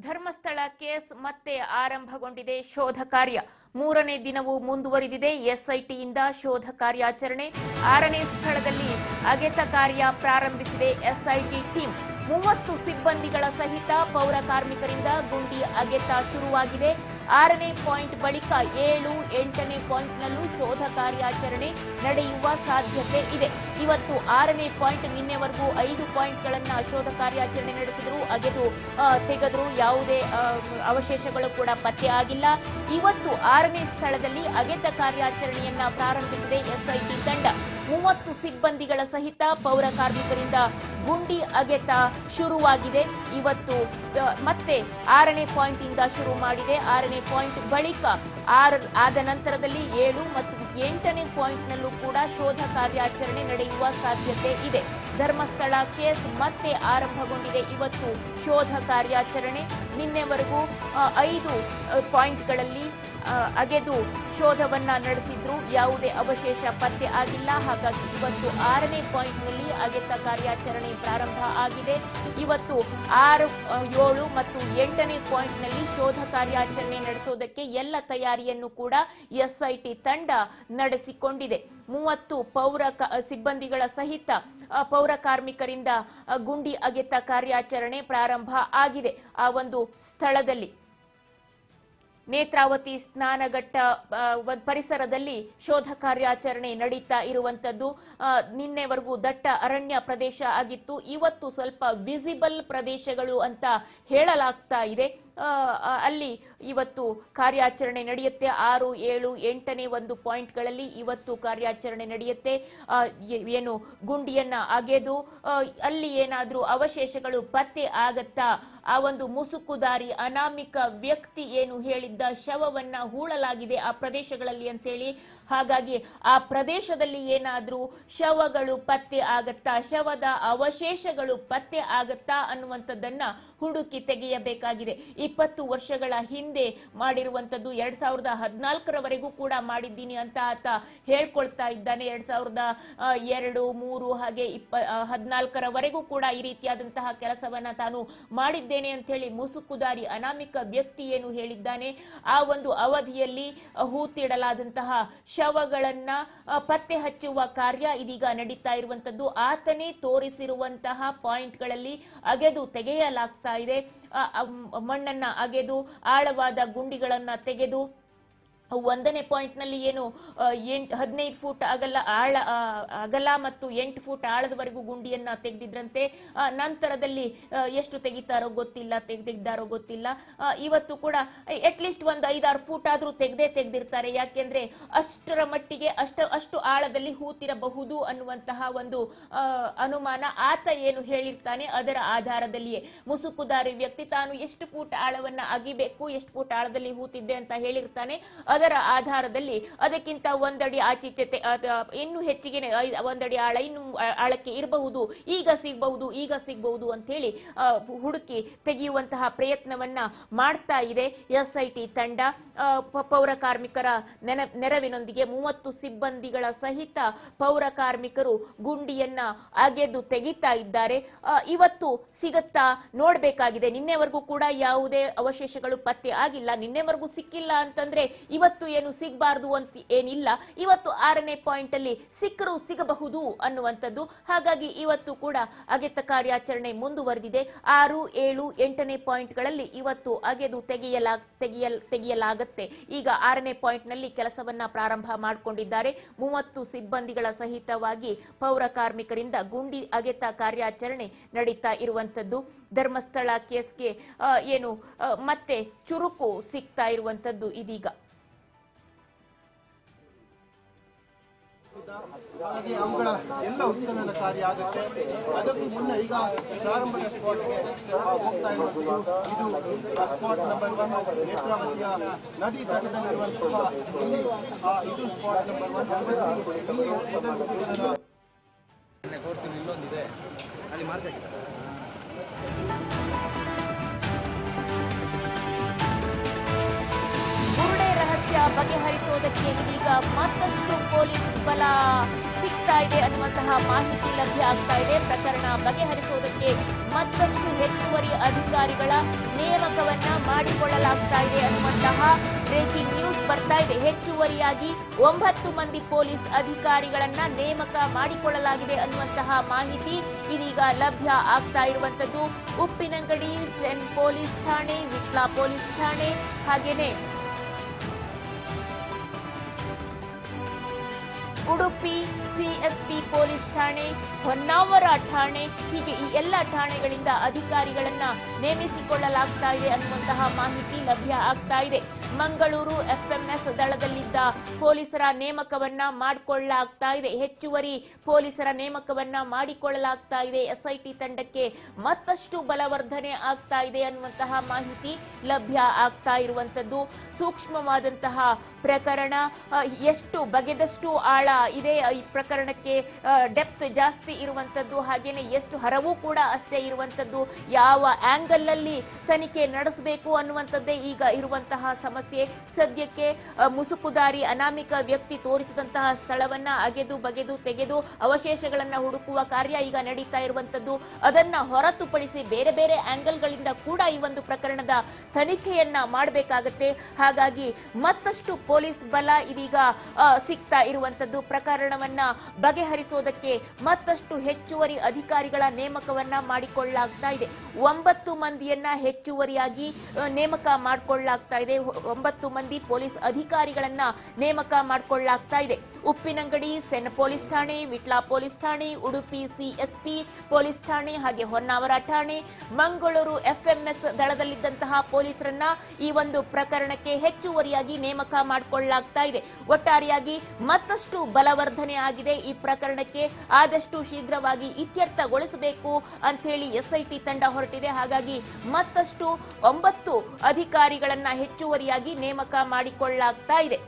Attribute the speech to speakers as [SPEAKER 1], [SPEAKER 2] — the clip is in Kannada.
[SPEAKER 1] ಧರ್ಮಸ್ಥಳ ಕೇಸ್ ಮತ್ತೆ ಆರಂಭಗೊಂಡಿದೆ ಶೋಧ ಕಾರ್ಯ. ಮೂರನೇ ದಿನವೂ ಮುಂದುವರಿದಿದೆ ಎಸ್ಐಟಿಯಿಂದ ಶೋಧ ಕಾರ್ಯಾಚರಣೆ. 6ನೇ ಸ್ಥಳದಲ್ಲಿ ಅಗೆತ ಕಾರ್ಯ ಪ್ರಾರಂಭಿಸಿದೆ ಎಸ್ಐಟಿ ಟೀಮ್. 30 ಸಿಬ್ಬಂದಿಗಳ ಸಹಿತ ಪೌರ ಕಾರ್ಮಿಕರಿಂದ ಗುಂಡಿ ಅಗೆತ ಶುರುವಾಗಿದೆ. 6ನೇ ಪಾಯಿಂಟ್ ಬಳಿಕ 7, 8ನೇ ಪಾಯಿಂಟ್ನಲ್ಲೂ ಶೋಧ ಕಾರ್ಯಾಚರಣೆ ನಡೆಯುವ ಸಾಧ್ಯತೆ ಇದೆ. ಇವತ್ತು 6ನೇ ಪಾಯಿಂಟ್, ನಿನ್ನೆವರೆಗೂ 5 ಪಾಯಿಂಟ್ಗಳನ್ನ ಶೋಧ ಕಾರ್ಯಾಚರಣೆ ನಡೆಸಿದ್ರು, ಅಗೆದು ತೆಗೆದ್ರು. ಯಾವುದೇ ಅವಶೇಷಗಳು ಕೂಡ ಪತ್ತೆ ಆಗಿಲ್ಲ. ಇವತ್ತು 6ನೇ ಸ್ಥಳದಲ್ಲಿ ಅಗೆತ ಕಾರ್ಯಾಚರಣೆಯನ್ನ ಪ್ರಾರಂಭಿಸಿದೆ ಎಸ್ಐಟಿ ತಂಡ. 30 ಸಿಬ್ಬಂದಿಗಳ ಸಹಿತ ಪೌರ ಕಾರ್ಮಿಕರಿಂದ ಗುಂಡಿ ಅಗೆತ ಶುರುವಾಗಿದೆ. ಇವತ್ತು ಮತ್ತೆ 6ನೇ ಪಾಯಿಂಟ್ ಇಂದ ಶುರು ಮಾಡಿದೆ. 6ನೇ ಪಾಯಿಂಟ್ ಬಳಿಕ ಆದ ನಂತರದಲ್ಲಿ 7 ಮತ್ತು 8ನೇ ಪಾಯಿಂಟ್ನಲ್ಲೂ ಕೂಡ ಶೋಧ ಕಾರ್ಯಾಚರಣೆ ನಡೆಯುವ ಸಾಧ್ಯತೆ ಇದೆ. ಧರ್ಮಸ್ಥಳ ಕೇಸ್ ಮತ್ತೆ ಆರಂಭಗೊಂಡಿದೆ ಇವತ್ತು ಶೋಧ ಕಾರ್ಯಾಚರಣೆ. ನಿನ್ನೆವರೆಗೂ 5 ಪಾಯಿಂಟ್ಗಳಲ್ಲಿ ಅಗೆದು ಶೋಧವನ್ನ ನಡೆಸಿದ್ರು, ಯಾವುದೇ ಅವಶೇಷ ಪತ್ತೆ ಆಗಿಲ್ಲ. ಹಾಗಾಗಿ ಇವತ್ತು 6ನೇ ಪಾಯಿಂಟ್ನಲ್ಲಿ ಅಗೆತ ಕಾರ್ಯಾಚರಣೆ ಪ್ರಾರಂಭ ಆಗಿದೆ. ಇವತ್ತು 6, 7 ಮತ್ತು 8ನೇ ಪಾಯಿಂಟ್ನಲ್ಲಿ ಶೋಧ ಕಾರ್ಯಾಚರಣೆ ನಡೆಸೋದಕ್ಕೆ ಎಲ್ಲ ತಯಾರಿಯನ್ನು ಕೂಡ ಎಸ್ಐಟಿ ತಂಡ ನಡೆಸಿಕೊಂಡಿದೆ. 30 ಪೌರ ಸಿಬ್ಬಂದಿಗಳ ಸಹಿತ ಪೌರ ಕಾರ್ಮಿಕರಿಂದ ಗುಂಡಿ ಅಗೆತ ಕಾರ್ಯಾಚರಣೆ ಪ್ರಾರಂಭ ಆಗಿದೆ. ಆ ಒಂದು ಸ್ಥಳದಲ್ಲಿ ನೇತ್ರಾವತಿ ಸ್ನಾನಘಟ್ಟ ಪರಿಸರದಲ್ಲಿ ಶೋಧ ಕಾರ್ಯಾಚರಣೆ ನಡೀತಾ ಇರುವಂತದ್ದು. ನಿನ್ನೆವರೆಗೂ ದಟ್ಟ ಅರಣ್ಯ ಪ್ರದೇಶ ಆಗಿತ್ತು, ಇವತ್ತು ಸ್ವಲ್ಪ ವಿಸಿಬಲ್ ಪ್ರದೇಶಗಳು ಅಂತ ಹೇಳಲಾಗ್ತಾ ಇದೆ. ಅಲ್ಲಿ ಇವತ್ತು ಕಾರ್ಯಾಚರಣೆ ನಡೆಯುತ್ತೆ. 6, 7, 8ನೇ ಒಂದು ಪಾಯಿಂಟ್ಗಳಲ್ಲಿ ಇವತ್ತು ಕಾರ್ಯಾಚರಣೆ ನಡೆಯುತ್ತೆ. ಏನು ಗುಂಡಿಯನ್ನ ಅಗೆದು ಅಲ್ಲಿ ಏನಾದ್ರೂ ಅವಶೇಷಗಳು ಪತ್ತೆ ಆಗತ್ತಾ, ಆ ಒಂದು ಮುಸುಕುದಾರಿ ಅನಾಮಿಕ ವ್ಯಕ್ತಿ ಏನು ಹೇಳಿದ್ದ ಶವವನ್ನ ಹೂಳಲಾಗಿದೆ ಆ ಪ್ರದೇಶಗಳಲ್ಲಿ ಅಂತೇಳಿ, ಹಾಗಾಗಿ ಆ ಪ್ರದೇಶದಲ್ಲಿ ಏನಾದ್ರೂ ಶವಗಳು ಪತ್ತೆ ಆಗತ್ತಾ, ಶವದ ಅವಶೇಷಗಳು ಪತ್ತೆ ಆಗತ್ತಾ ಅನ್ನುವಂಥದ್ದನ್ನ ಹುಡುಕಿ ತೆಗೆಯಬೇಕಾಗಿದೆ. 20 ವರ್ಷಗಳ ಹಿಂದೆ ಮಾಡಿರುವಂತದ್ದು, 2014ರವರೆಗೂ ಕೂಡ ಮಾಡಿದ್ದೀನಿ ಅಂತ ಆತ ಹೇಳ್ಕೊಳ್ತಾ ಇದ್ದಾನೆ. 2002, 3 ಹಾಗೆ 14ರವರೆಗೂ ಕೂಡ ಈ ರೀತಿಯಾದಂತಹ ಕೆಲಸವನ್ನ ತಾನು ಮಾಡಿದ್ದೇನೆ ಅಂತ ಹೇಳಿ ಮುಸುಕುದಾರಿ ಅನಾಮಿಕ ವ್ಯಕ್ತಿ ಏನು ಹೇಳಿದ್ದಾನೆ, ಆ ಒಂದು ಅವಧಿಯಲ್ಲಿ ಹೂತಿಡಲಾದಂತಹ ಶವಗಳನ್ನ ಪತ್ತೆ ಹಚ್ಚುವ ಕಾರ್ಯ ಇದೀಗ ನಡೀತಾ ಇರುವಂತದ್ದು. ಆತನೇ ತೋರಿಸಿರುವಂತಹ ಪಾಯಿಂಟ್ಗಳಲ್ಲಿ ಅಗೆದು ತೆಗೆಯಲಾಗ್ತಾ ಇದೆ. ಮಣ್ಣನ್ನ ಅಗೆದು ಆಳವಾದ ಗುಂಡಿಗಳನ್ನ ತೆಗೆದು 1ನೇ ಪಾಯಿಂಟ್ನಲ್ಲಿ ಏನು 15 ಫೂಟ್ ಅಗಲ ಮತ್ತು 8 ಫೂಟ್ ಆಳದವರೆಗೂ ಗುಂಡಿಯನ್ನ ತೆಗೆದಿದ್ರಂತೆ. ನಂತರದಲ್ಲಿ ಎಷ್ಟು ತೆಗಿತಾರೋ ಗೊತ್ತಿಲ್ಲ, ತೆಗೆದಿದ್ದಾರೋ ಗೊತ್ತಿಲ್ಲ. ಇವತ್ತು ಕೂಡ ಅಟ್ಲೀಸ್ಟ್ ಒಂದು 5-6 ಫೂಟ್ ಆದ್ರೂ ತೆಗೆದಿರ್ತಾರೆ. ಯಾಕೆಂದ್ರೆ ಅಷ್ಟರ ಮಟ್ಟಿಗೆ ಅಷ್ಟು ಆಳದಲ್ಲಿ ಹೂತಿರಬಹುದು ಅನ್ನುವಂತಹ ಒಂದು ಅನುಮಾನ ಆತ ಏನು ಹೇಳಿರ್ತಾನೆ ಅದರ ಆಧಾರದಲ್ಲಿಯೇ. ಮುಸುಕುದಾರಿ ವ್ಯಕ್ತಿ ತಾನು ಎಷ್ಟು ಫೂಟ್ ಆಳವನ್ನ ಅಗಿಬೇಕು, ಎಷ್ಟು ಫೂಟ್ ಆಳದಲ್ಲಿ ಹೂತಿದ್ದೆ ಅಂತ ಹೇಳಿರ್ತಾನೆ. ಅದರ ಆಧಾರದಲ್ಲಿ ಅದಕ್ಕಿಂತ 1 ಅಡಿ ಆಚೀಚೆ ಇನ್ನು ಹೆಚ್ಚಿಗೆ 1 ಅಡಿ ಆಳ, ಇನ್ನು ಆಳಕ್ಕೆ ಇರಬಹುದು, ಈಗ ಸಿಗಬಹುದು ಅಂತ ಹೇಳಿ ಹುಡುಕಿ ತೆಗೆಯುವಂತಹ ಪ್ರಯತ್ನವನ್ನ ಮಾಡ್ತಾ ಇದೆ ಎಸ್ಐಟಿ ತಂಡ. ಪೌರ ಕಾರ್ಮಿಕರ ನೆರವಿನೊಂದಿಗೆ 30 ಸಿಬ್ಬಂದಿಗಳ ಸಹಿತ ಪೌರ ಕಾರ್ಮಿಕರು ಗುಂಡಿಯನ್ನ ಅಗೆದು ತೆಗಿತಾ ಇದ್ದಾರೆ. ಇವತ್ತು ಸಿಗತ್ತಾ ನೋಡ್ಬೇಕಾಗಿದೆ. ನಿನ್ನೆವರೆಗೂ ಕೂಡ ಯಾವುದೇ ಅವಶೇಷಗಳು ಪತ್ತೆ ಆಗಿಲ್ಲ. ನಿನ್ನೆವರೆಗೂ ಸಿಕ್ಕಿಲ್ಲ ಅಂತಂದ್ರೆ ಇವತ್ತು ಏನು ಸಿಗಬಾರದು ಅಂತ ಏನಿಲ್ಲ. ಇವತ್ತು 6ನೇ ಪಾಯಿಂಟ್ ಅಲ್ಲಿ ಸಿಕ್ಕರೂ ಸಿಗಬಹುದು ಅನ್ನುವಂಥದ್ದು. ಹಾಗಾಗಿ ಇವತ್ತು ಕೂಡ ಅಗೆತ ಕಾರ್ಯಾಚರಣೆ ಮುಂದುವರೆದಿದೆ. 6, 7, 8ನೇ ಪಾಯಿಂಟ್ಗಳಲ್ಲಿ ಇವತ್ತು ಅಗೆದು ತೆಗೆಯಲಾಗತ್ತೆ. ಈಗ 6ನೇ ಪಾಯಿಂಟ್ ನಲ್ಲಿ ಕೆಲಸವನ್ನ ಪ್ರಾರಂಭ ಮಾಡಿಕೊಂಡಿದ್ದಾರೆ. 30 ಸಿಬ್ಬಂದಿಗಳ ಸಹಿತವಾಗಿ ಪೌರ ಕಾರ್ಮಿಕರಿಂದ ಗುಂಡಿ ಅಗೆತ ಕಾರ್ಯಾಚರಣೆ ನಡೀತಾ ಇರುವಂತದ್ದು. ಧರ್ಮಸ್ಥಳ ಕೇಸ್ಗೆ ಏನು ಮತ್ತೆ ಚುರುಕು ಸಿಗ್ತಾ ಇರುವಂತದ್ದು ಇದೀಗ.
[SPEAKER 2] ಹಾಗಾಗಿ ಅವುಗಳ ಎಲ್ಲ ಉತ್ಖನನ ಕಾರ್ಯ ಆಗುತ್ತೆ. ಅದಕ್ಕೂ ಮುನ್ನ ಈಗ ಪ್ರಾರಂಭದ ಸ್ಪಾಟ್ಗೆ ಹೋಗ್ತಾ ಇರುವುದು ಇದು ಸ್ಪಾಟ್ ನಂಬರ್ 1 ನೇತ್ರಾವತಿಯ ನದಿ ತಟದಲ್ಲಿರುವಂತಹ ಇಲ್ಲಿ ಇದು ಸ್ಪಾಟ್ ನಂಬರ್ 1. ಇಲ್ಲೊಂದಿದೆ ಅಲ್ಲಿ ಮಾರ್ಕ್ ಆಗಿದೆ.
[SPEAKER 1] ಬುರುಡೆ ರಹಸ್ಯ ಬಗೆಹರಿಸುವುದಕ್ಕೆ ಇದೀಗ ಮತ್ತಷ್ಟು ಪೊಲೀಸ್ ಬಲ ಸಿಗ್ತಾ ಇದೆ ಅನ್ನುವಂತಹ ಮಾಹಿತಿ ಲಭ್ಯ ಆಗ್ತಾ ಇದೆ. ಪ್ರಕರಣ ಬಗೆಹರಿಸುವುದಕ್ಕೆ ಮತ್ತಷ್ಟು ಹೆಚ್ಚುವರಿ ಅಧಿಕಾರಿಗಳ ನೇಮಕವನ್ನ ಮಾಡಿಕೊಳ್ಳಲಾಗ್ತಾ ಇದೆ ಅನ್ನುವಂತಹ ಬ್ರೇಕಿಂಗ್ ನ್ಯೂಸ್ ಬರ್ತಾ ಇದೆ. ಹೆಚ್ಚುವರಿಯಾಗಿ 9 ಮಂದಿ ಪೊಲೀಸ್ ಅಧಿಕಾರಿಗಳನ್ನ ನೇಮಕ ಮಾಡಿಕೊಳ್ಳಲಾಗಿದೆ ಅನ್ನುವಂತಹ ಮಾಹಿತಿ ಇದೀಗ ಲಭ್ಯ ಆಗ್ತಾ ಇರುವಂತದ್ದು. ಉಪ್ಪಿನಂಗಡಿ ಸೆನ್ ಪೊಲೀಸ್ ಠಾಣೆ, ವಿಟ್ಲ ಪೊಲೀಸ್ ಠಾಣೆ, ಹಾಗೇನೆ ಉಡುಪಿ ಸಿಎಸ್ಪಿ ಪೊಲೀಸ್ ಠಾಣೆ, ಹೊನ್ನಾವರ ಠಾಣೆ, ಹೀಗೆ ಈ ಎಲ್ಲ ಠಾಣೆಗಳಿಂದ ಅಧಿಕಾರಿಗಳನ್ನ ನೇಮಿಸಿಕೊಳ್ಳಲಾಗ್ತಾ ಇದೆ ಅನ್ನುವಂತಹ ಮಾಹಿತಿ ಲಭ್ಯ ಆಗ್ತಾ ಇದೆ. ಮಂಗಳೂರು ಎಫ್ಎಂಎಸ್ ದಳದಲ್ಲಿದ್ದ ಪೊಲೀಸರ ನೇಮಕವನ್ನ ಮಾಡಿಕೊಳ್ಳಲಾಗ್ತಾ ಇದೆ. ಹೆಚ್ಚುವರಿ ಪೊಲೀಸರ ನೇಮಕವನ್ನ ಮಾಡಿಕೊಳ್ಳಲಾಗ್ತಾ ಇದೆ. ಎಸ್ಐಟಿ ತಂಡಕ್ಕೆ ಮತ್ತಷ್ಟು ಬಲವರ್ಧನೆ ಆಗ್ತಾ ಇದೆ ಅನ್ನುವಂತಹ ಮಾಹಿತಿ ಲಭ್ಯ ಆಗ್ತಾ ಇರುವಂತದ್ದು. ಸೂಕ್ಷ್ಮವಾದಂತಹ ಪ್ರಕರಣ, ಎಷ್ಟು ಬಗೆದಷ್ಟು ಆಳ ಇದೆ ಈ ಪ್ರಕರಣಕ್ಕೆ, ಡೆಪ್ತ್ ಜಾಸ್ತಿ ಇರುವಂತದ್ದು, ಹಾಗೇನೆ ಎಷ್ಟು ಹರವು ಕೂಡ ಅಷ್ಟೇ ಇರುವಂತದ್ದು, ಯಾವ ಆಂಗಲ್ ಅಲ್ಲಿ ತನಿಖೆ ನಡೆಸಬೇಕು ಅನ್ನುವಂಥದ್ದೇ ಈಗ ಇರುವಂತಹ ಸಮಸ್ಯೆ. ಸದ್ಯಕ್ಕೆ ಮುಸುಕುದಾರಿ ಅನಾಮಿಕ ವ್ಯಕ್ತಿ ತೋರಿಸಿದಂತಹ ಸ್ಥಳವನ್ನ ಅಗೆದು ಬಗೆದು ತೆಗೆದು ಅವಶೇಷಗಳನ್ನ ಹುಡುಕುವ ಕಾರ್ಯ ಈಗ ನಡೀತಾ ಇರುವಂತದ್ದು. ಅದನ್ನ ಹೊರತುಪಡಿಸಿ ಬೇರೆ ಬೇರೆ ಆಂಗಲ್ಗಳಿಂದ ಕೂಡ ಈ ಒಂದು ಪ್ರಕರಣದ ತನಿಖೆಯನ್ನ ಮಾಡಬೇಕಾಗತ್ತೆ. ಹಾಗಾಗಿ ಮತ್ತಷ್ಟು ಪೊಲೀಸ್ ಬಲ ಇದೀಗ ಸಿಗ್ತಾ ಇರುವಂತದ್ದು. ಪ್ರಕರಣವನ್ನ ಬಗೆಹರಿಸೋದಕ್ಕೆ ಮತ್ತಷ್ಟು ಹೆಚ್ಚುವರಿ ಅಧಿಕಾರಿಗಳ ನೇಮಕವನ್ನ ಮಾಡಿಕೊಳ್ಳಲಾಗ್ತಾ ಇದೆ. 9 ಮಂದಿಯನ್ನ ಹೆಚ್ಚುವರಿಯಾಗಿ ನೇಮಕ ಮಾಡಿಕೊಳ್ಳಲಾಗ್ತಾ ಇದೆ. 9 ಮಂದಿ ಪೊಲೀಸ್ ಅಧಿಕಾರಿಗಳನ್ನ ನೇಮಕ ಮಾಡಿಕೊಳ್ಳಲಾಗ್ತಾ ಇದೆ. ಉಪ್ಪಿನಂಗಡಿ ಸೆನ್ ಪೊಲೀಸ್ ಠಾಣೆ, ವಿಟ್ಲ ಪೊಲೀಸ್ ಠಾಣೆ, ಉಡುಪಿ ಸಿಎಸ್ಪಿ ಪೊಲೀಸ್ ಠಾಣೆ, ಹಾಗೆ ಹೊನ್ನಾವರ ಠಾಣೆ, ಮಂಗಳೂರು ಎಫ್ಎಂಎಸ್ ದಳದಲ್ಲಿದ್ದಂತಹ ಪೊಲೀಸರನ್ನ ಈ ಒಂದು ಪ್ರಕರಣಕ್ಕೆ ಹೆಚ್ಚುವರಿಯಾಗಿ ನೇಮಕ ಮಾಡಿಕೊಳ್ಳಲಾಗ್ತಾ ಇದೆ. ಒಟ್ಟಾರೆಯಾಗಿ ಮತ್ತಷ್ಟು ಬಲವರ್ಧನೆ ಆಗಿದೆ. ಈ ಪ್ರಕರಣಕ್ಕೆ ಆದಷ್ಟು ಶೀಘ್ರವಾಗಿ ಇತ್ಯರ್ಥಗೊಳಿಸಬೇಕು ಅಂತ ಹೇಳಿ ಎಸ್ಐಟಿ ತಂಡ ಹೊರಟಿದೆ. ಹಾಗಾಗಿ ಮತ್ತಷ್ಟು 9 ಅಧಿಕಾರಿಗಳನ್ನ ಹೆಚ್ಚುವರಿಯಾಗಿ ನೇಮಕ ಮಾಡಿಕೊಳ್ಳಲಾಗ್ತಾ ಇದೆ.